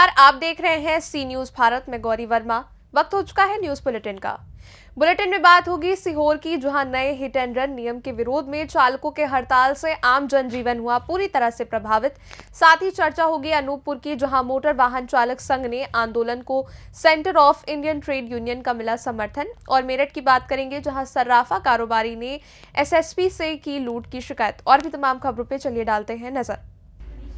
नमस्कार, आप देख रहे हैं सी न्यूज भारत में गौरी वर्मा। वक्त हो चुका है न्यूज बुलेटिन का। बुलेटिन में बात होगी सीहोर की, जहां नए हिट एंड रन नियम के विरोध में चालकों के हड़ताल से आम जनजीवन हुआ पूरी तरह से प्रभावित। साथ ही चर्चा होगी अनूपपुर की, जहां मोटर वाहन चालक संघ ने आंदोलन को centre of Indian trade union का मिला समर्थन। और मेरठ की बात करेंगे, जहां सर्राफा कारोबारी ने एसएसपी से की लूट की शिकायत। और भी तमाम खबरों पर चलिए डालते हैं नजर।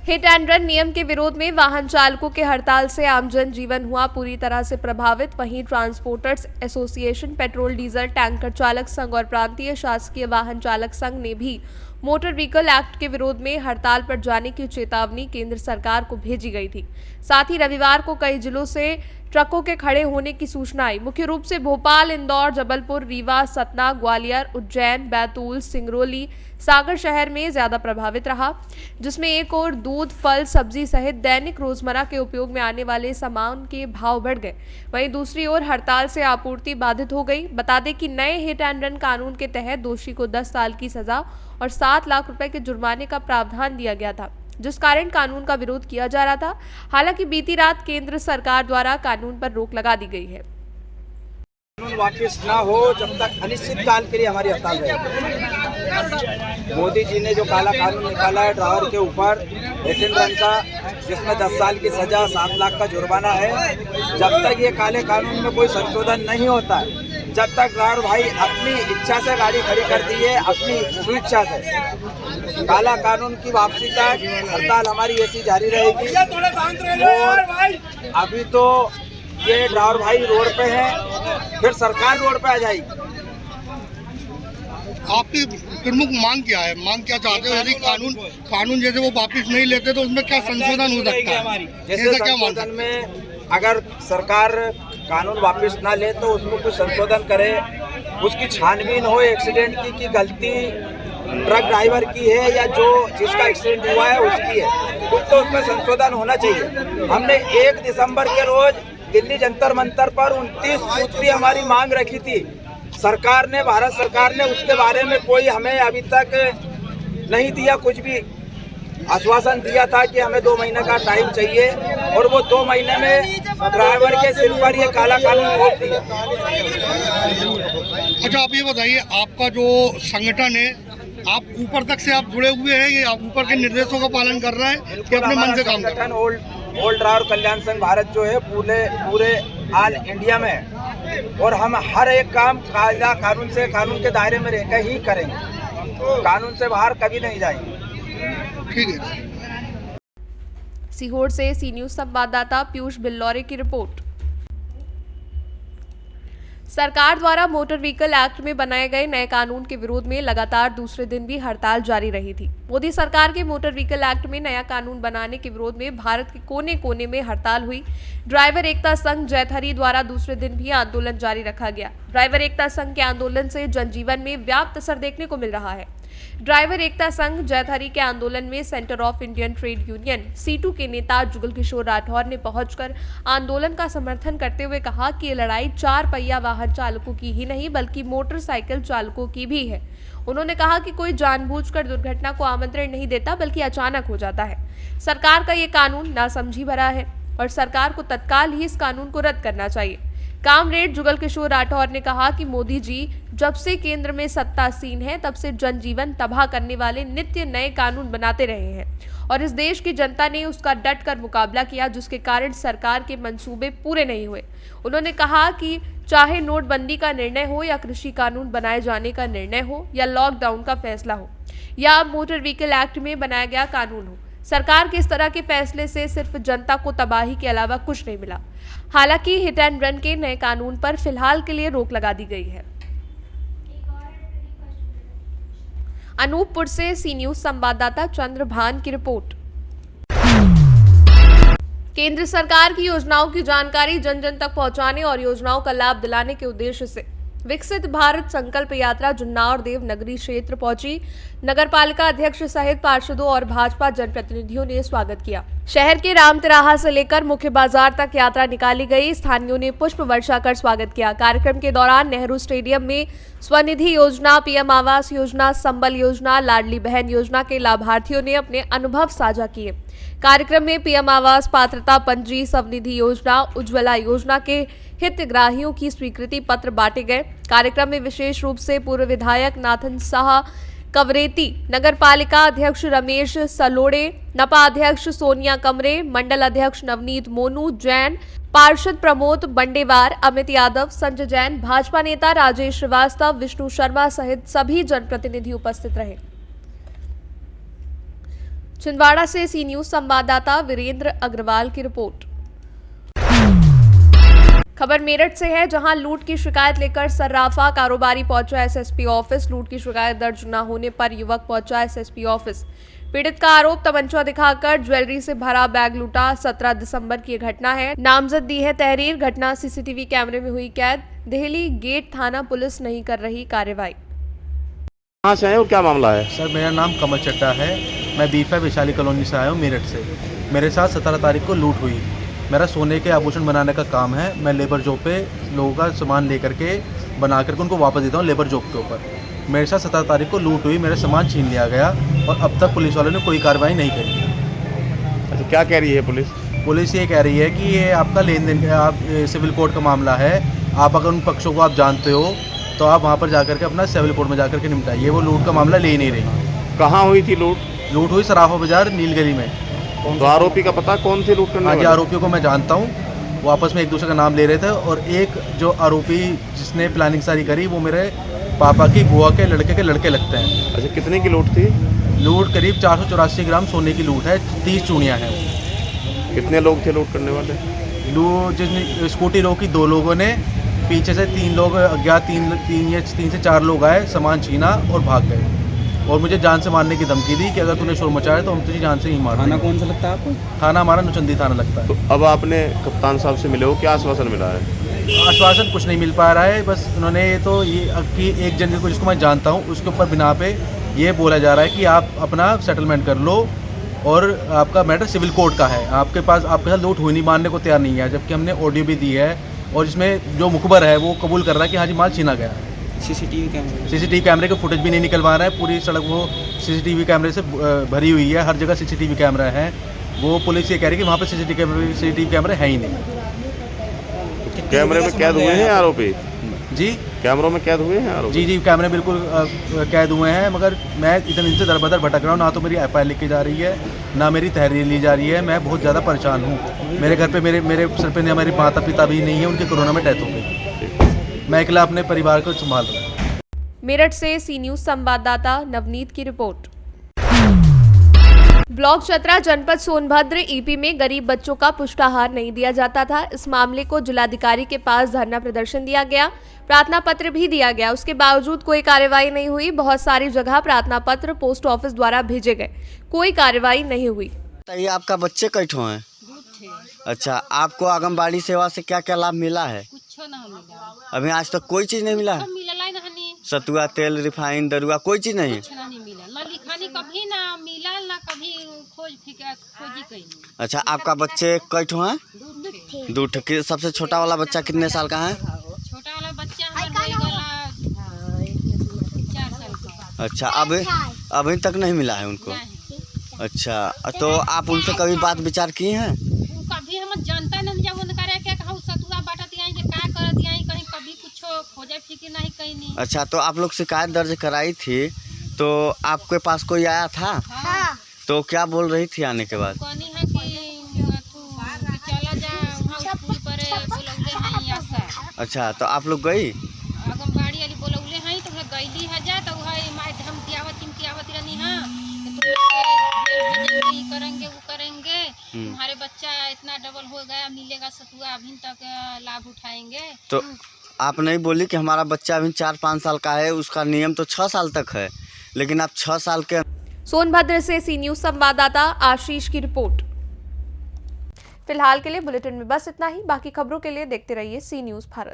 हिट एंड रन नियम के विरोध में वाहन चालकों के हड़ताल से आम जनजीवन हुआ पूरी तरह से प्रभावित। वहीं transporters association, petrol diesel tanker चालक संघ और प्रांतीय शासकीय वाहन चालक संघ ने भी मोटर व्हीकल एक्ट के विरोध में हड़ताल पर जाने की चेतावनी केंद्र सरकार को भेजी गई थी। साथ ही रविवार को कई जिलों से ट्रकों के खड़े होने की सूचना आई। मुख्य रूप से भोपाल, इंदौर, जबलपुर, रीवा, सतना, ग्वालियर, उज्जैन, बैतूल, सिंगरौली, सागर शहर में ज्यादा प्रभावित रहा, जिसमें एक और दूध, फल, सब्जी सहित दैनिक रोजमर्रा के उपयोग में आने वाले सामान के भाव बढ़ गए। वहीं दूसरी ओर हड़ताल से आपूर्ति बाधित हो गई। बता दें कि नए हिट एंड रन कानून के तहत दोषी को 10 साल की सजा और 7 लाख रुपए के जुर्माने का प्रावधान दिया गया था, जिस कारण कानून का विरोध किया जा रहा था। हालांकि बीती रात केंद्र सरकार द्वारा कानून पर रोक लगा दी गई है। कानून वापस ना हो जब तक अनिश्चित काल के लिए हमारी हड़ताल रहेगी। मोदी जी ने जो काला कानून निकाला है ड्राइवर के ऊपर हिट एंड रन का, जिसमें 10 साल की सजा, 7 लाख का जुर्माना है, जब तक ये काले कानून में कोई संशोधन नहीं होता है, जब तक ड्राइवर भाई अपनी इच्छा से गाड़ी खड़ी करती है, अपनी स्वेच्छा से, काला कानून की वापसी तक हड़ताल हमारी ऐसी जारी रहेगी। और अभी तो ये ड्राइवर भाई रोड पे हैं, फिर सरकार रोड पे आ जाएगी। आपकी प्रमुख मांग क्या है? मांग क्या चाहते हो? यदि कानून जैसे वो वापस नहीं लेते तो उसमें क्या संशोधन हो सकता है? जैसे संशोधन में अगर सरकार कानून वापस ना ले तो उसमें कुछ संशोधन करे, उसकी छानबीन हो एक्सीडेंट की कि गलती ट्रक ड्राइवर की है या जो जिसका एक्सीडेंट हुआ है उसकी है, कुछ तो उसमें संशोधन होना चाहिए। हमने 1 दिसंबर के रोज दिल्ली जंतर मंतर पर 29 सूत्री हमारी मांग रखी थी। सरकार ने, भारत सरकार ने उसके बारे में कोई हमें अभी तक नहीं दिया, कुछ भी आश्वासन दिया था कि हमें 2 महीने का टाइम चाहिए, और वो 2 महीने में ड्राइवर के सिर पर ये काला कानून थोप दिया। अच्छा, आप ये बताइए, आपका जो संगठन है, आप ऊपर तक से आप जुड़े हुए हैं या आप ऊपर के निर्देशों का पालन कर रहे हैं कि अपने मन से काम कर रहे हैं? ओल्ड ड्राइवर कल्याण संघ भारत जो है पूरे ऑल इंडिया में है, और हम हर एक काम कायदा कानून के दायरे में रहकर ही करेंगे, कानून से बाहर कभी नहीं जाएंगे। ठीक है। सीहोर से सी न्यूज संवाददाता पीयूष बिल्लौरे की रिपोर्ट। सरकार द्वारा मोटर व्हीकल एक्ट में बनाए गए नए कानून के विरोध में लगातार दूसरे दिन भी हड़ताल जारी रही थी। मोदी सरकार के मोटर व्हीकल एक्ट में नया कानून बनाने के विरोध में भारत के कोने कोने में हड़ताल हुई। ड्राइवर एकता संघ जैथरी द्वारा दूसरे दिन भी आंदोलन जारी रखा गया। ड्राइवर एकता संघ के आंदोलन से जनजीवन में व्यापक असर देखने को मिल रहा है। ड्राइवर एकता संघ जैथरी के आंदोलन में centre of Indian trade union CITU के नेता जुगल किशोर राठौर ने पहुंचकर आंदोलन का समर्थन करते हुए कहा कि ये लड़ाई 4 पहिया वाहन चालकों की ही नहीं बल्कि मोटरसाइकिल चालकों की भी है। उन्होंने कहा कि कोई जानबूझकर दुर्घटना को आमंत्रण नहीं देता बल्कि अचानक हो जाता है। सरकार का ये कानून नासमझी भरा है और सरकार को तत्काल ही इस कानून को रद्द करना चाहिए। कामरेड जुगल किशोर राठौर ने कहा कि मोदी जी जब से केंद्र में सत्तासीन है तब से जनजीवन तबाह करने वाले नित्य नए कानून बनाते रहे हैं और इस देश की जनता ने उसका डट कर मुकाबला किया, जिसके कारण सरकार के मंसूबे पूरे नहीं हुए। उन्होंने कहा कि चाहे नोटबंदी का निर्णय हो या कृषि कानून बनाए जाने का निर्णय हो या लॉकडाउन का फैसला हो या मोटर व्हीकल एक्ट में बनाया गया कानून हो, सरकार के इस तरह के फैसले से सिर्फ जनता को तबाही के अलावा कुछ नहीं मिला। हालांकि हिट एंड रन के नए कानून पर फिलहाल के लिए रोक लगा दी गई है। अनूपपुर से सी न्यूज संवाददाता चंद्रभान की रिपोर्ट। केंद्र सरकार की योजनाओं की जानकारी जन जन तक पहुंचाने और योजनाओं का लाभ दिलाने के उद्देश्य से विकसित भारत संकल्प यात्रा जुन्नार देवनगरी क्षेत्र पहुंची। नगरपालिका अध्यक्ष सहित पार्षदों और भाजपा जनप्रतिनिधियों ने स्वागत किया। शहर के राम तिराहा से लेकर मुख्य बाजार तक यात्रा निकाली गई। स्थानीयों ने पुष्प वर्षा कर स्वागत किया। कार्यक्रम के दौरान नेहरू स्टेडियम में स्वनिधि योजना, पीएम आवास योजना, संबल योजना, लाडली बहन योजना के लाभार्थियों ने अपने अनुभव साझा किए। कार्यक्रम में पीएम आवास पात्रता पंजी, स्वनिधि योजना, उज्ज्वला योजना के हितग्राहियों की स्वीकृति पत्र बांटे गए। कार्यक्रम में विशेष रूप से पूर्व विधायक नाथन साहा कवरेती, नगर पालिका अध्यक्ष रमेश सलोड़े, नपा अध्यक्ष सोनिया कमरे, मंडल अध्यक्ष नवनीत मोनू जैन, पार्षद प्रमोद बंडेवार, अमित यादव, संजय जैन, भाजपा नेता राजेश श्रीवास्तव, विष्णु शर्मा सहित सभी जनप्रतिनिधि उपस्थित रहे। छिंदवाड़ा से सी न्यूज संवाददाता वीरेंद्र अग्रवाल की रिपोर्ट। खबर मेरठ से है, जहां लूट की शिकायत लेकर सर्राफा कारोबारी पहुंचा एसएसपी ऑफिस। लूट की शिकायत दर्ज न होने पर युवक पहुंचा एसएसपी ऑफिस। पीड़ित का आरोप तमंचा दिखाकर ज्वेलरी से भरा बैग लूटा। 17 दिसंबर की घटना है। नामजद दी है तहरीर। घटना सीसीटीवी कैमरे में हुई कैद। देहली गेट थाना पुलिस नहीं कर रही कार्रवाई। कहाँ से आए हो, क्या मामला है? सर, मेरा नाम कमल चड्डा है। मैं B5 वैशाली कॉलोनी से आया हूँ, मेरठ से। मेरे साथ 17 तारीख को लूट हुई। मेरा सोने के आभूषण बनाने का काम है। मैं लेबर जॉब पे लोगों का सामान लेकर के बना करके उनको वापस देता हूँ लेबर जॉब के ऊपर। मेरे साथ 17 तारीख को लूट हुई, मेरा सामान छीन लिया गया और अब तक पुलिस वालों ने कोई कार्रवाई नहीं करी। अच्छा, क्या कह रही है पुलिस? पुलिस ये कह रही है कि ये आपका लेन देन का सिविल कोर्ट का मामला है। आप अगर उन पक्षों को आप जानते हो तो आप वहाँ पर जाकर के अपना सिविल कोर्ट में जाकर के निपटाइए। वो लूट का मामला ले नहीं रही। कहाँ हुई थी लूट? लूट हुई सराफा बाजार नीलगली में। तो आरोपी का पता कौन थे लूट करने हाँ जी, वाले? आरोपियों को मैं जानता हूँ। वो आपस में एक दूसरे का नाम ले रहे थे और एक जो आरोपी जिसने प्लानिंग सारी करी वो मेरे पापा की बुआ के लड़के लगते हैं। अच्छा, कितने की लूट थी? लूट करीब 484 ग्राम सोने की लूट है। 30 चूड़ियाँ हैं। कितने लोग थे लूट करने वाले? लूट जिसने स्कूटी रोकी 2 लोगों ने, पीछे से 3 लोग अज्ञात 3 से 4 लोग आए, सामान छीना और भाग गए और मुझे जान से मारने की धमकी दी कि अगर तूने शोर मचाया तो हम तुझे जान से ही मार देंगे। थाना कौन सा लगता है आपको? थाना हमारा नुचंदी थाना लगता है। तो अब आपने कप्तान साहब से मिले हो, क्या आश्वासन मिला है? आश्वासन कुछ नहीं मिल पा रहा है। बस उन्होंने तो ये कि 1 जनवरी को जिसको मैं जानता हूँ उसके ऊपर बिना पे ये बोला जा रहा है कि आप अपना सेटलमेंट कर लो और आपका मैटर सिविल कोर्ट का है। आपके पास आपके साथ लूट हुई नहीं, मानने को तैयार नहीं है, जबकि हमने ऑडियो भी दी है और जिसमें जो मुखबर है वो कबूल कर रहा है कि हाँ जी माल छीना गया है। सीसीटीवी कैमरे का फुटेज भी नहीं निकलवा रहा है। पूरी सड़क वो सीसीटीवी कैमरे से भरी हुई है। हर जगह सीसीटीवी कैमरा है। वो पुलिस ये कह रही है कि वहाँ पे सीसीटीवी कैमरे हैं ही नहीं। कैमरे में कैद हुए हैं आरोपी? जी, कैमरों में कैद हुए हैं आरोपी? जी, कैमरे बिल्कुल कैद हुए हैं। मगर मैं इतने दिन से दर बदर भटक रहा हूँ। ना तो मेरी FIR लिखी जा रही है, ना मेरी तहरीर ली जा रही है। मैं बहुत ज़्यादा परेशान हूँ। मेरे घर पे मेरे सिर पे हमारे माता पिता भी नहीं है, उनके कोरोना में डेथ हो गई। मैं अकेला अपने परिवार को संभाल रहा हूँ। मेरठ से सी न्यूज संवाददाता नवनीत की रिपोर्ट। ब्लॉक चतरा जनपद सोनभद्र EP में गरीब बच्चों का पुष्टाहार नहीं दिया जाता था। इस मामले को जिलाधिकारी के पास धरना प्रदर्शन दिया गया, प्रार्थना पत्र भी दिया गया। उसके बावजूद कोई कार्रवाई नहीं हुई। बहुत सारी जगह प्रार्थना पत्र पोस्ट ऑफिस द्वारा भेजे गए, कोई कार्रवाई नहीं हुई। ये आपका बच्चे कैठो हैं? अच्छा, आपको आंगनबाड़ी सेवा से क्या क्या लाभ मिला है? कुछ ना मिला अभी आज तक कोई चीज नहीं मिला है? मिला नहीं। सतुआ तेल, रिफाइन, दरुआ कोई चीज नहीं? कुछ नहीं मिला, ना लिखानी कभी ना मिला, ना कभी खोजी कहीं। अच्छा, आपका बच्चे कैठो हैं? दूठ के। सबसे छोटा वाला बच्चा कितने साल का है? छोटा वाला बच्चा हमारा 4 साल का। अच्छा, अभी तक नहीं मिला है उनको? नहीं। अच्छा, तो आप उनसे कभी बात विचार किए हैं? कभी हम जानता नहीं, जब उनका क्या कहूँ सतुआ बाटा दिया क्या कर दिया, कहीं कभी कुछ खोजे फिक्र नहीं कहीं नहीं। अच्छा, तो आप लोग शिकायत दर्ज कराई थी तो आपके पास कोई आया था? हाँ। तो क्या बोल रही थी आने के बाद? कहनी है कि चला जा पर बोलौले हैं ऐसा। अच्छा, तो आप लोग गई? आंगनबाड़ी वाली बोलौले हैं तो गईली है जा, तो हम कियावत रहनी है करेंगे वो करेंगे, तुम्हारे बच्चा इतना डबल हो गया, मिलेगा सतुआ, अभी तक लाभ उठाएंगे। तो आप नहीं बोली कि हमारा बच्चा अभी 4-5 साल का है, उसका नियम तो 6 साल तक है, लेकिन आप 6 साल के। सोनभद्र से सी न्यूज संवाददाता आशीष की रिपोर्ट। फिलहाल के लिए बुलेटिन में बस इतना ही। बाकी खबरों के लिए देखते रहिए सी न्यूज भारत।